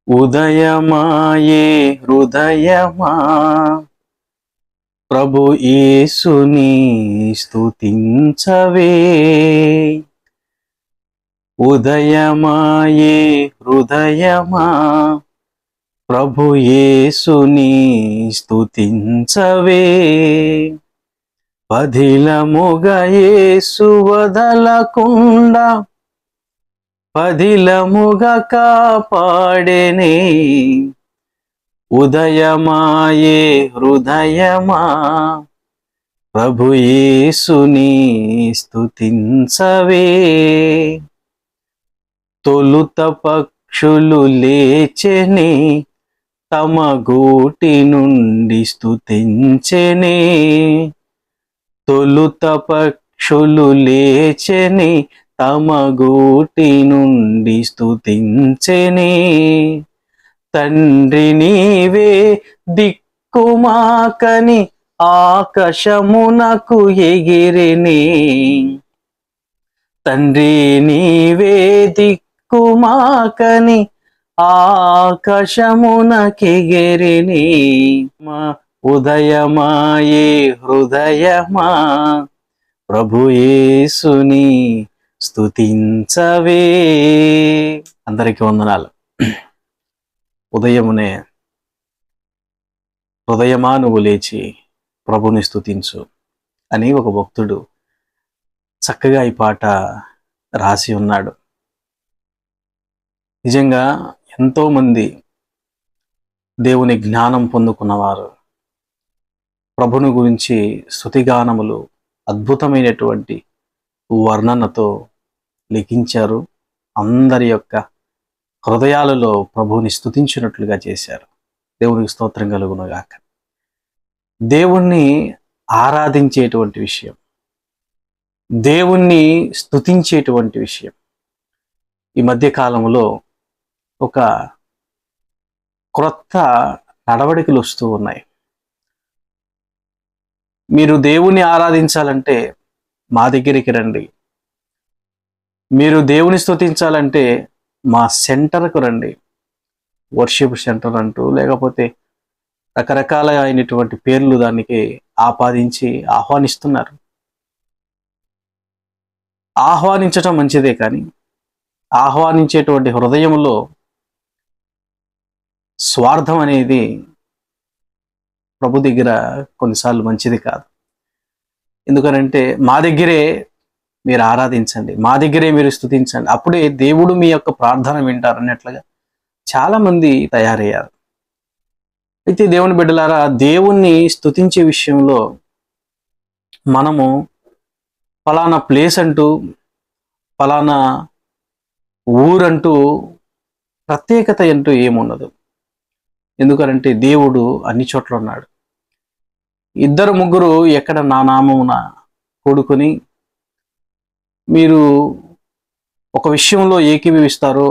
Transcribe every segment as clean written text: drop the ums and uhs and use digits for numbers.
ఉదయమాయే హృదయమా ప్రభు యేసుని స్తుతించవే. ఉదయమాయే హృదయమా ప్రభు యేసుని స్తుతించవే. పదిలముగా యేసు వదలకుండా పదిలముగా కాపాడెనే. ఉదయమాయే హృదయమా ప్రభు యేసుని స్తుతించవే. తొలుత పక్షులు లేచెనే తమ గూటి నుండి స్తుతించెనే. తొలుత పక్షులు లేచెనే తమ గూటి నుండి స్తుతించెనే. తండ్రి నీవే దిక్కుమాకని ఆకాశమునకు ఎగిరినే. తండ్రి నీవే దిక్కుమాకని ఆకాశమునకెగిరినే. ఉదయమాయే హృదయమా ప్రభు యేసుని స్తుతించవే. అందరికీ వందనాలు. ఉదయమునే హృదయమా నువ్వు లేచి ప్రభుని స్తుతించు అని ఒక భక్తుడు చక్కగా ఈ పాట రాసి ఉన్నాడు. నిజంగా ఎంతో మంది దేవుని జ్ఞానం పొందుకున్నవారు ప్రభుని గురించి స్తుతిగానములు అద్భుతమైనటువంటి వర్ణనతో లిఖించారు. అందరి యొక్క హృదయాలలో ప్రభువుని స్తుతించినట్లుగా చేశారు. దేవునికి స్తోత్రం కలుగునుగాక. దేవుణ్ణి ఆరాధించేటువంటి విషయం, దేవుణ్ణి స్తుతించేటువంటి విషయం ఈ మధ్య కాలంలో ఒక క్రొత్త నడవడికలు వస్తూ ఉన్నాయి. మీరు దేవుణ్ణి ఆరాధించాలంటే మా దగ్గరికి రండి, మీరు దేవుని స్తుతించాలంటే మా సెంటర్కు రండి, వర్షిప్ సెంటర్ అంటూ, లేకపోతే రకరకాల అయినటువంటి పేర్లు దానికి ఆపాదించి ఆహ్వానిస్తున్నారు. ఆహ్వానించటం మంచిదే, కానీ ఆహ్వానించేటువంటి హృదయంలో స్వార్థం అనేది ప్రభు దగ్గర కొన్నిసార్లు మంచిది కాదు. ఎందుకనంటే మా దగ్గరే మీరు ఆరాధించండి, మా దగ్గరే మీరు స్తుతించండి, అప్పుడే దేవుడు మీ యొక్క ప్రార్థన వింటారు అన్నట్లుగా చాలా మంది తయారయ్యారు. అయితే దేవుని బిడ్డలారా, దేవుణ్ణి స్తుతించే విషయంలో మనము ఫలానా ప్లేస్ అంటూ, ఫలానా ఊరంటూ, ప్రత్యేకత అంటూ ఏముండదు. ఎందుకనంటే దేవుడు అన్ని చోట్ల ఉన్నాడు. ఇద్దరు ముగ్గురు ఎక్కడ నా నామమున కూడుకొని మీరు ఒక విషయంలో ఏకీభవిస్తారో,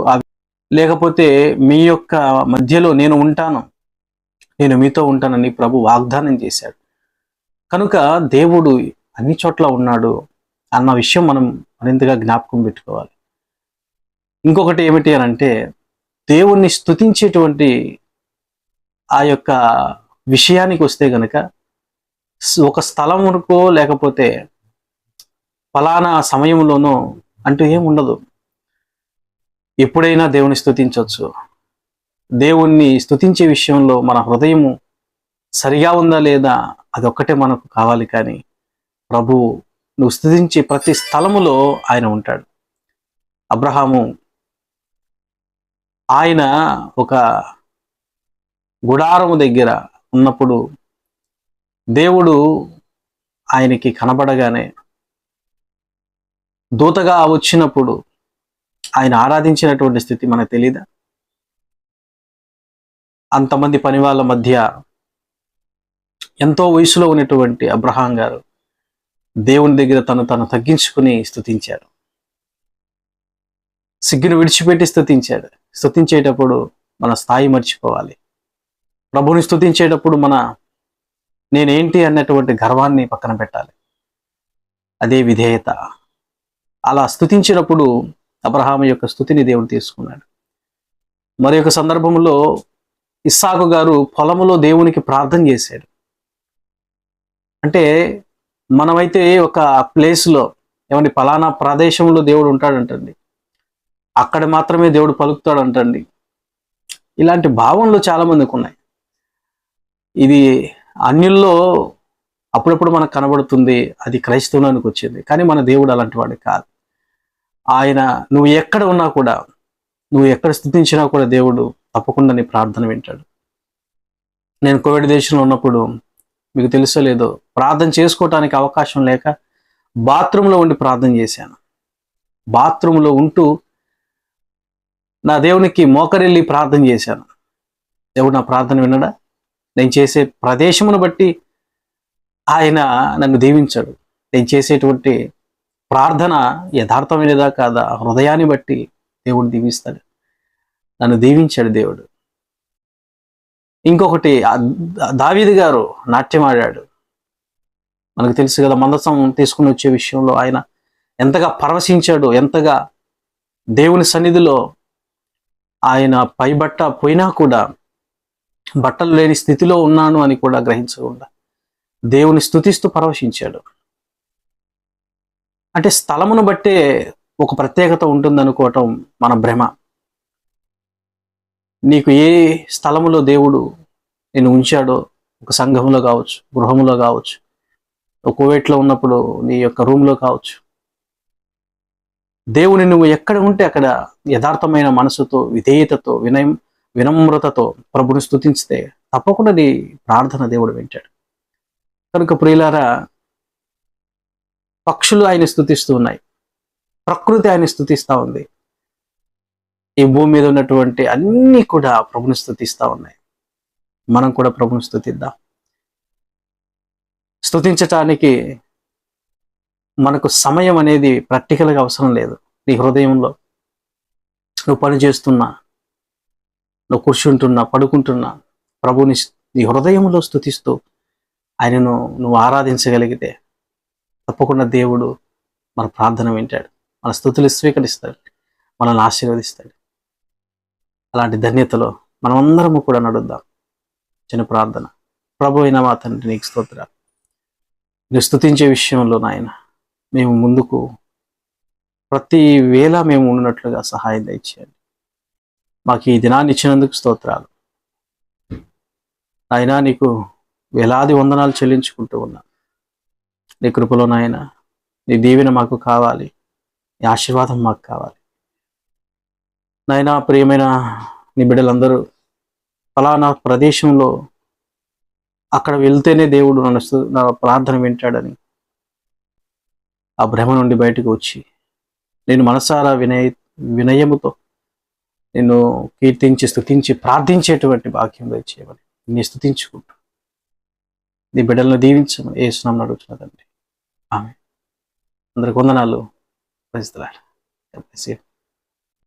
లేకపోతే మీ యొక్క మధ్యలో నేను ఉంటాను, నేను మీతో ఉంటానని ప్రభు వాగ్దానం చేశాడు. కనుక దేవుడు అన్ని చోట్ల ఉన్నాడు అన్న విషయం మనం మరింతగా జ్ఞాపకం పెట్టుకోవాలి. ఇంకొకటి ఏమిటి అని అంటే, దేవుణ్ణి స్తుతించేటువంటి ఆ యొక్క విషయానికి వస్తే గనక ఒక స్థలం వరకో లేకపోతే ఫలానా సమయంలోనో అంటూ ఏముండదు. ఎప్పుడైనా దేవుని స్తుతించవచ్చు. దేవుణ్ణి స్తుతించే విషయంలో మన హృదయము సరిగా ఉందా లేదా అదొక్కటే మనకు కావాలి. కానీ ప్రభు నువ్వు స్తుతించే ప్రతి స్థలములో ఆయన ఉంటాడు. అబ్రహాము ఆయన ఒక గుడారము దగ్గర ఉన్నప్పుడు దేవుడు ఆయనకి కనబడగానే, దూతగా వచ్చినప్పుడు ఆయన ఆరాధించినటువంటి స్థితి మనకు తెలీదా? అంతమంది పని వాళ్ళ మధ్య ఎంతో వయసులో ఉన్నటువంటి అబ్రహాం గారు దేవుని దగ్గర తను తగ్గించుకుని స్తుతించాడు. సిగ్గును విడిచిపెట్టి స్తుతించాడు. స్తుతించేటప్పుడు మన స్థాయి మర్చిపోవాలి. ప్రభుని స్తుతించేటప్పుడు నేనేంటి అన్నటువంటి గర్వాన్ని పక్కన పెట్టాలి. అదే విధేయత. అలా స్తుతించినప్పుడు అబ్రహాము యొక్క స్తుతిని దేవుడు తీసుకున్నాడు. మరి ఒక సందర్భంలో ఇస్సాకు గారు పొలములో దేవునికి ప్రార్థన చేశాడు. అంటే మనమైతే ఒక ప్లేస్లో ఏమండి ఫలానా ప్రదేశంలో దేవుడు ఉంటాడంటండి, అక్కడ మాత్రమే దేవుడు పలుకుతాడంటండి. ఇలాంటి భావనలు చాలా మందికి ఉన్నాయి. ఇది అన్యుల్లో అప్పుడప్పుడు మనకు కనబడుతుంది, అది క్రైస్తవునికి వచ్చింది. కానీ మన దేవుడు అలాంటి వాడు కాదు. ఆయన నువ్వు ఎక్కడ ఉన్నా కూడా, నువ్వు ఎక్కడ స్తుతించినా కూడా దేవుడు తప్పకుండా నీ ప్రార్థన వింటాడు. నేను కోవిడ్ దేశంలో ఉన్నప్పుడు మీకు తెలుసో లేదో, ప్రార్థన చేసుకోవటానికి అవకాశం లేక బాత్రూంలో ఉండి ప్రార్థన చేశాను. బాత్రూంలో ఉంటూ నా దేవునికి మోకరిల్లి ప్రార్థన చేశాను. దేవుడు నా ప్రార్థన వినడా? నేను చేసే ప్రదేశమును బట్టి ఆయన నన్ను దీవించాడు. నేను చేసేటువంటి ప్రార్థన యథార్థమైనదా కాదా, హృదయాన్ని బట్టి దేవుడు దీవిస్తాడు. నన్ను దీవించాడు దేవుడు. ఇంకొకటి, దావీదు గారు నాట్యం ఆడాడు. మనకు తెలుసు కదా, మందసం తీసుకుని వచ్చే విషయంలో ఆయన ఎంతగా పరవశించాడు, ఎంతగా దేవుని సన్నిధిలో ఆయన పైబట్ట పోయినా కూడా బట్టలు లేని స్థితిలో ఉన్నాను అని కూడా గ్రహించకుండా దేవుని స్తుతిస్తూ పరవశించాడు. అంటే స్థలమును బట్టే ఒక ప్రత్యేకత ఉంటుందనుకోవటం మన భ్రమ. నీకు ఏ స్థలములో దేవుడు నేను ఉంచాడో, ఒక సంఘంలో కావచ్చు, గృహంలో కావచ్చు, ఒక కోవేట్లో ఉన్నప్పుడు నీ యొక్క రూమ్లో కావచ్చు, దేవుని నువ్వు ఎక్కడ ఉంటే అక్కడ యథార్థమైన మనసుతో, విధేయతతో, వినమ్రతతో ప్రభుని స్తుతించితే తప్పకుండా నీ ప్రార్థన దేవుడు వింటాడు. కనుక ప్రియులారా, పక్షులు ఆయన స్తుతిస్తూ ఉన్నాయి, ప్రకృతి ఆయన స్తుతిస్తూ ఉంది, ఈ భూమి మీద ఉన్నటువంటి అన్నీ కూడా ప్రభుని స్తుతిస్తూ ఉన్నాయి. మనం కూడా ప్రభుని స్తుతిద్దాం. స్తుతించటానికి మనకు సమయం అనేది ప్రాక్టికల్గా అవసరం లేదు. నీ హృదయంలో నువ్వు పని చేస్తున్నా, నువ్వు కూర్చుంటున్నా, పడుకుంటున్నా, ప్రభుని నీ హృదయంలో స్తుతిస్తూ ఆయనను నువ్వు ఆరాధించగలిగితే తప్పకుండా దేవుడు మన ప్రార్థన వింటాడు, మన స్తుతులు స్వీకరిస్తాడు, మనల్ని ఆశీర్వదిస్తాడు. అలాంటి ధన్యతలో మనమందరము కూడా నడుద్దాం. చిన్న ప్రార్థన. ప్రభు అయిన మా తండ్రి, నీకు స్తోత్రాలు. నువ్వు స్తుతించే విషయంలో నాయన మేము ముందుకు ప్రతి వేళ మేము ఉన్నట్లుగా సహాయం దయచేయండి. మాకు ఈ దినాన్ని ఇచ్చినందుకు స్తోత్రాలు నాయనా. నీకు వేలాది వందనాలు చెల్లించుకుంటూ ఉన్నాను. నీ కృపలో నాయన, నీ దీవెన మాకు కావాలి, నీ ఆశీర్వాదం మాకు కావాలి నాయనా. ప్రియమైన నీ బిడ్డలందరూ ఫలానా ప్రదేశంలో అక్కడ వెళ్తేనే దేవుడు నా ప్రార్థన వింటాడని ఆ భ్రమ నుండి బయటకు వచ్చి నేను మనసారా వినయముతో నిన్ను కీర్తించి, స్తుతించి, ప్రార్థించేటువంటి భాగ్యం దయచేయమని నీ స్తుతించుకుంటూ నీ బిడ్డలను దీవించమని యేసు నామమున అడుగుతున్నదండి. ఆమేన్. అందరికి వందనాలు. Praise the lord.